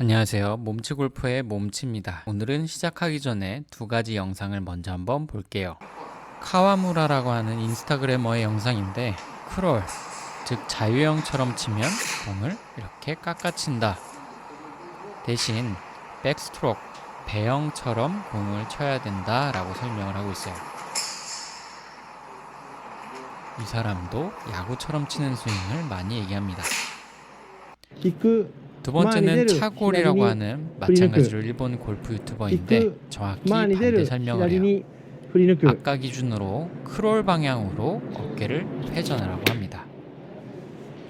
안녕하세요. 몸치골프의 몸치입니다. 오늘은 시작하기 전에 두 가지 영상을 먼저 한번 볼게요. 카와무라라고 하는 인스타그래머의 영상인데 크롤, 즉 자유형처럼 치면 공을 이렇게 깎아친다. 대신 백스트로크, 배영처럼 공을 쳐야 된다 라고 설명을 하고 있어요. 이 사람도 야구처럼 치는 스윙을 많이 얘기합니다. 두 번째는 차골이라고 하는 마찬가지로 일본 골프 유튜버인데 정확히 반대 설명을 해요. 아까 기준으로 크롤 방향으로 어깨를 회전을 하고 합니다.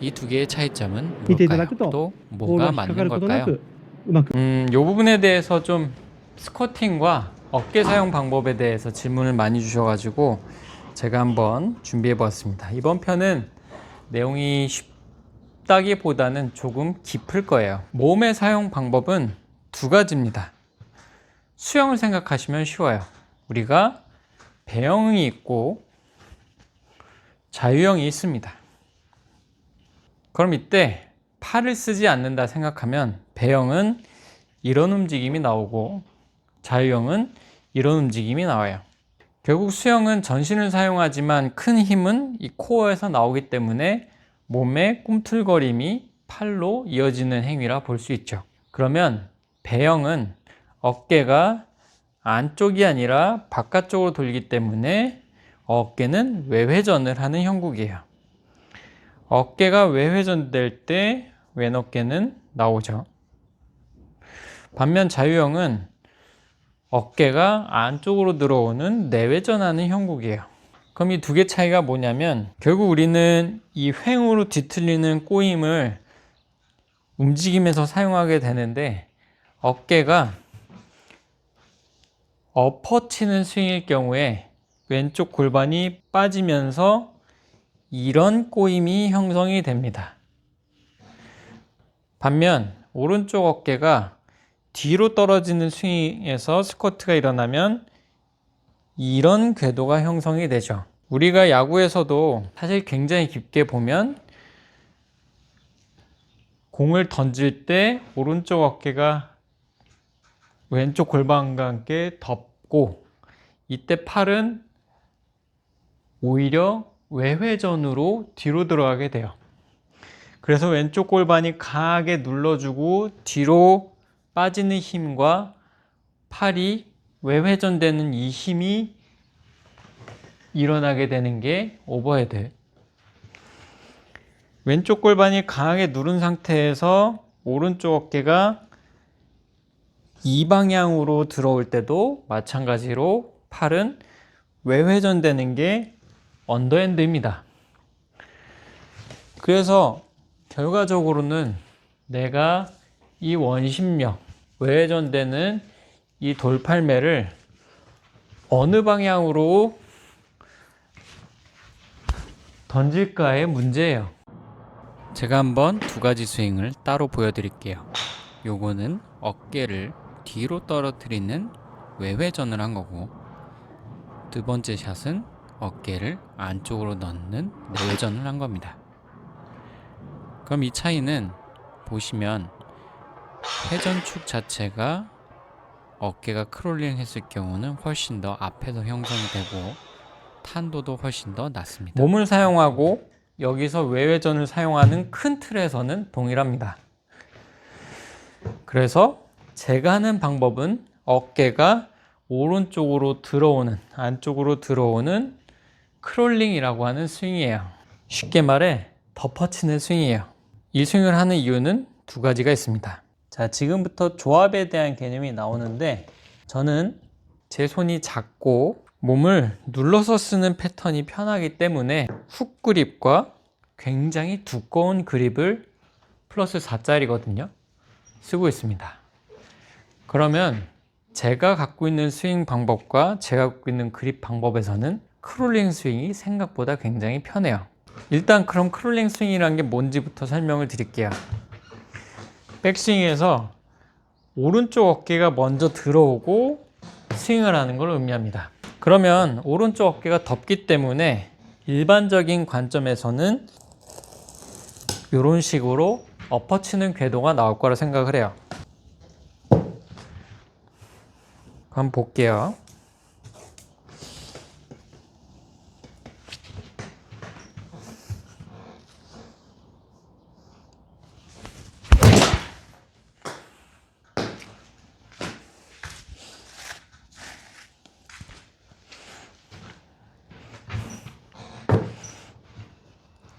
이 두 개의 차이점은 뭘까요? 또 뭐가 맞는 걸까요? 이 부분에 대해서 좀 스쿼팅과 어깨 사용 방법에 대해서 질문을 많이 주셔가지고 제가 한번 준비해 보았습니다. 이번 편은 내용이 쉽다기보다는 조금 깊을 거예요. 몸의 사용 방법은 두 가지입니다. 수영을 생각하시면 쉬워요. 우리가 배영이 있고 자유형이 있습니다. 그럼 이때 팔을 쓰지 않는다 생각하면 배영은 이런 움직임이 나오고 자유형은 이런 움직임이 나와요. 결국 수영은 전신을 사용하지만 큰 힘은 이 코어에서 나오기 때문에 몸의 꿈틀거림이 팔로 이어지는 행위라 볼 수 있죠. 그러면 배영은 어깨가 안쪽이 아니라 바깥쪽으로 돌기 때문에 어깨는 외회전을 하는 형국이에요. 어깨가 외회전될 때 왼어깨는 나오죠. 반면 자유형은 어깨가 안쪽으로 들어오는 내외전하는 형국이에요. 그럼 이 두 개 차이가 뭐냐면 결국 우리는 이 횡으로 뒤틀리는 꼬임을 움직임에서 사용하게 되는데 어깨가 엎어치는 스윙일 경우에 왼쪽 골반이 빠지면서 이런 꼬임이 형성이 됩니다. 반면 오른쪽 어깨가 뒤로 떨어지는 스윙에서 스쿼트가 일어나면 이런 궤도가 형성이 되죠. 우리가 야구에서도 사실 굉장히 깊게 보면 공을 던질 때 오른쪽 어깨가 왼쪽 골반과 함께 덮고 이때 팔은 오히려 외회전으로 뒤로 들어가게 돼요. 그래서 왼쪽 골반이 강하게 눌러주고 뒤로 빠지는 힘과 팔이 외회전되는 이 힘이 일어나게 되는 게 오버헤드. 왼쪽 골반이 강하게 누른 상태에서 오른쪽 어깨가 이 방향으로 들어올 때도 마찬가지로 팔은 외회전되는 게 언더핸드입니다. 그래서 결과적으로는 내가 이 원심력, 외회전되는 이 돌팔매를 어느 방향으로 던질까의 문제예요. 제가 한번 두 가지 스윙을 따로 보여드릴게요. 요거는 어깨를 뒤로 떨어뜨리는 외회전을 한 거고 두 번째 샷은 어깨를 안쪽으로 넣는 내회전을 한 겁니다. 그럼 이 차이는 보시면 회전축 자체가 어깨가 크롤링 했을 경우는 훨씬 더 앞에서 형성이 되고 탄도도 훨씬 더 낮습니다. 몸을 사용하고 여기서 외회전을 사용하는 큰 틀에서는 동일합니다. 그래서 제가 하는 방법은 어깨가 오른쪽으로 들어오는, 안쪽으로 들어오는 크롤링이라고 하는 스윙이에요. 쉽게 말해 덮어치는 스윙이에요. 이 스윙을 하는 이유는 두 가지가 있습니다. 자, 지금부터 조합에 대한 개념이 나오는데 저는 제 손이 작고 몸을 눌러서 쓰는 패턴이 편하기 때문에 훅 그립과 굉장히 두꺼운 그립을 플러스 4짜리거든요. 쓰고 있습니다. 그러면 제가 갖고 있는 스윙 방법과 제가 갖고 있는 그립 방법에서는 크롤링 스윙이 생각보다 굉장히 편해요. 일단 그럼 크롤링 스윙이라는 게 뭔지부터 설명을 드릴게요. 백스윙에서 오른쪽 어깨가 먼저 들어오고 스윙을 하는 걸 의미합니다. 그러면 오른쪽 어깨가 덮기 때문에 일반적인 관점에서는 이런 식으로 엎어치는 궤도가 나올 거라 생각을 해요. 한번 볼게요.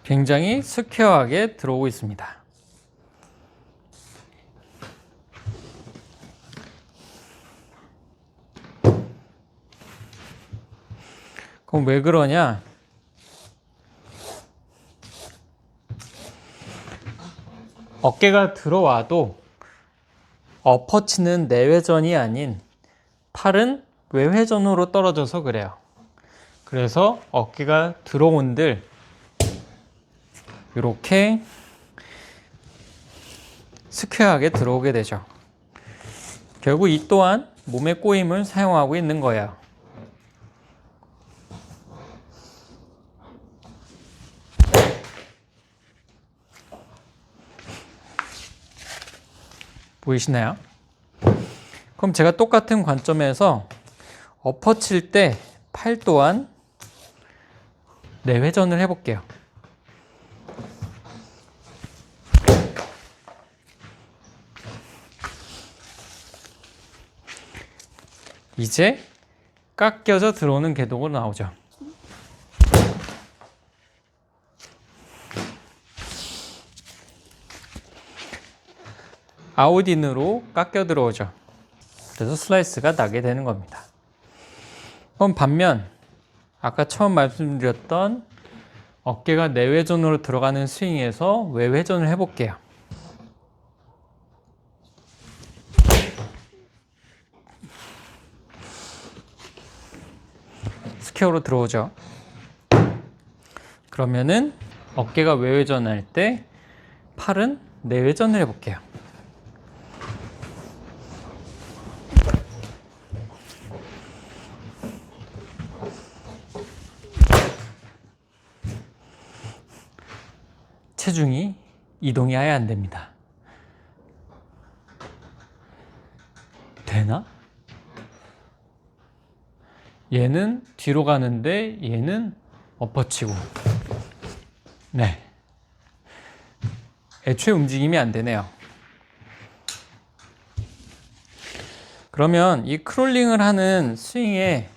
굉장히 스퀘어하게 들어오고 있습니다. 그럼 왜 그러냐? 어깨가 들어와도 엎어치는 내회전이 아닌 팔은 외회전으로 떨어져서 그래요. 그래서 어깨가 들어온들 이렇게 스퀘어하게 들어오게 되죠. 결국 이 또한 몸의 꼬임을 사용하고 있는 거예요. 보이시나요? 그럼 제가 똑같은 관점에서 엎어칠 때 팔 또한 내회전을 해볼게요. 이제 깎여져 들어오는 궤도가 나오죠. 아웃인으로 깎여 들어오죠. 그래서 슬라이스가 나게 되는 겁니다. 그럼 반면 아까 처음 말씀드렸던 어깨가 내회전으로 들어가는 스윙에서 외회전을 해볼게요. 스퀘어로 들어오죠. 그러면은 어깨가 외회전할 때 팔은 내회전을 해볼게요. 체중이 이동이 아예 안 됩니다. 되나? 얘는 뒤로 가는데 얘는 엎어치고. 네. 애초에 움직임이 안 되네요. 그러면 이 크롤링을 하는 스윙에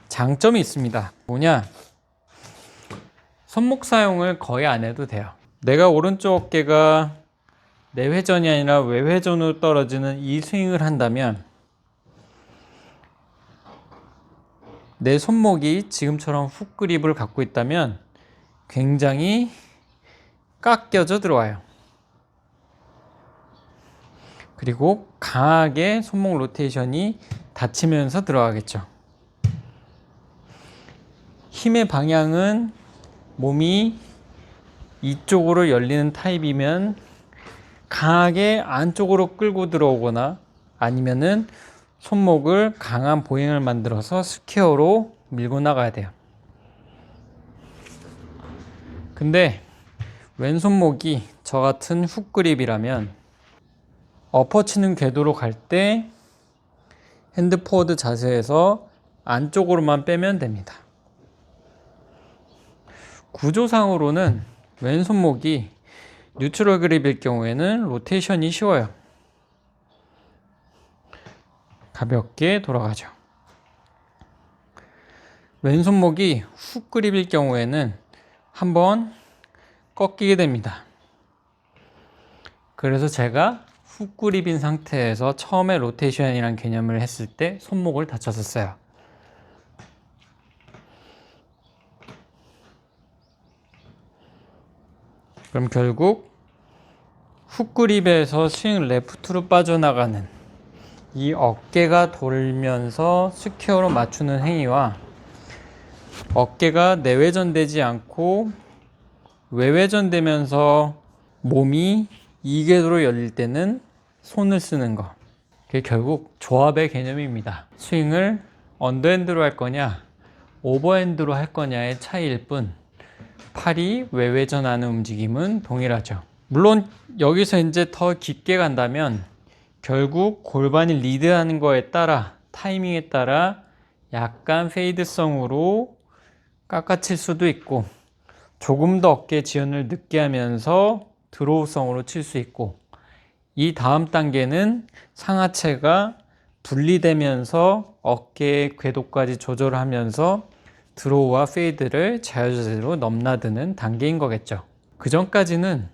장점이 있습니다. 뭐냐? 손목 사용을 거의 안 해도 돼요. 내가 오른쪽 어깨가 내회전이 아니라 외회전으로 떨어지는 이 스윙을 한다면 내 손목이 지금처럼 훅 그립을 갖고 있다면 굉장히 깎여져 들어와요. 그리고 강하게 손목 로테이션이 닫히면서 들어가겠죠. 힘의 방향은 몸이 이쪽으로 열리는 타입이면 강하게 안쪽으로 끌고 들어오거나 아니면은 손목을 강한 보행을 만들어서 스퀘어로 밀고 나가야 돼요. 근데 왼손목이 저 같은 훅 그립이라면 엎어치는 궤도로 갈 때 핸드 포워드 자세에서 안쪽으로만 빼면 됩니다. 구조상으로는 왼손목이 뉴트럴 그립일 경우에는 로테이션이 쉬워요. 가볍게 돌아가죠. 왼손목이 훅 그립일 경우에는 한번 꺾이게 됩니다. 그래서 제가 훅 그립인 상태에서 처음에 로테이션이라는 개념을 했을 때 손목을 다쳤었어요. 그럼 결국 훅 그립에서 스윙 레프트로 빠져나가는 이 어깨가 돌면서 스퀘어로 맞추는 행위와 어깨가 내회전되지 않고 외회전되면서 몸이 이 궤도로 열릴 때는 손을 쓰는 거. 그게 결국 조합의 개념입니다. 스윙을 언더핸드로 할 거냐 오버핸드로 할 거냐의 차이일 뿐 팔이 외회전하는 움직임은 동일하죠. 물론 여기서 이제 더 깊게 간다면 결국 골반이 리드하는 거에 따라 타이밍에 따라 약간 페이드성으로 깎아칠 수도 있고, 조금 더 어깨 지연을 늦게 하면서 드로우성으로 칠 수 있고, 이 다음 단계는 상하체가 분리되면서 어깨의 궤도까지 조절하면서 드로우와 페이드를 자유자재로 넘나드는 단계인 거겠죠. 그 전까지는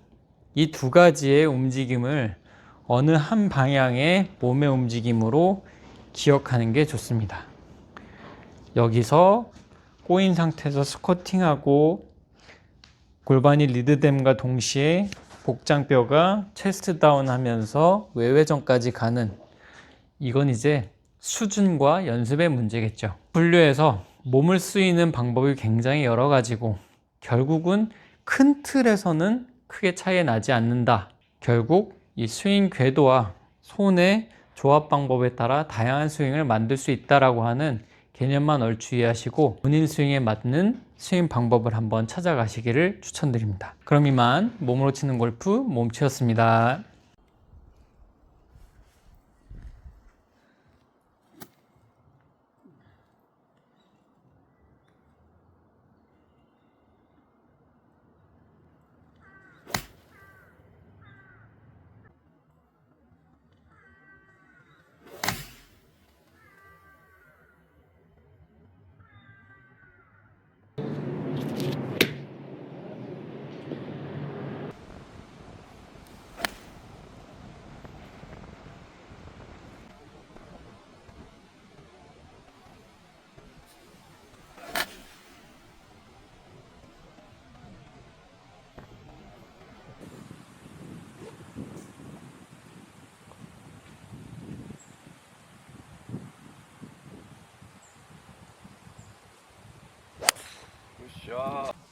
이 두 가지의 움직임을 어느 한 방향의 몸의 움직임으로 기억하는 게 좋습니다. 여기서 꼬인 상태에서 스쿼팅하고 골반이 리드됨과 동시에 복장뼈가 체스트 다운 하면서 외회전까지 가는, 이건 이제 수준과 연습의 문제겠죠. 분류해서 몸을 쓰이는 방법이 굉장히 여러 가지고 결국은 큰 틀에서는 크게 차이 나지 않는다. 결국 이 스윙 궤도와 손의 조합 방법에 따라 다양한 스윙을 만들 수 있다라고 하는 개념만 얼추 이해하시고 본인 스윙에 맞는 스윙 방법을 한번 찾아가시기를 추천드립니다. 그럼 이만 몸으로 치는 골프 몸치였습니다. 굿샷.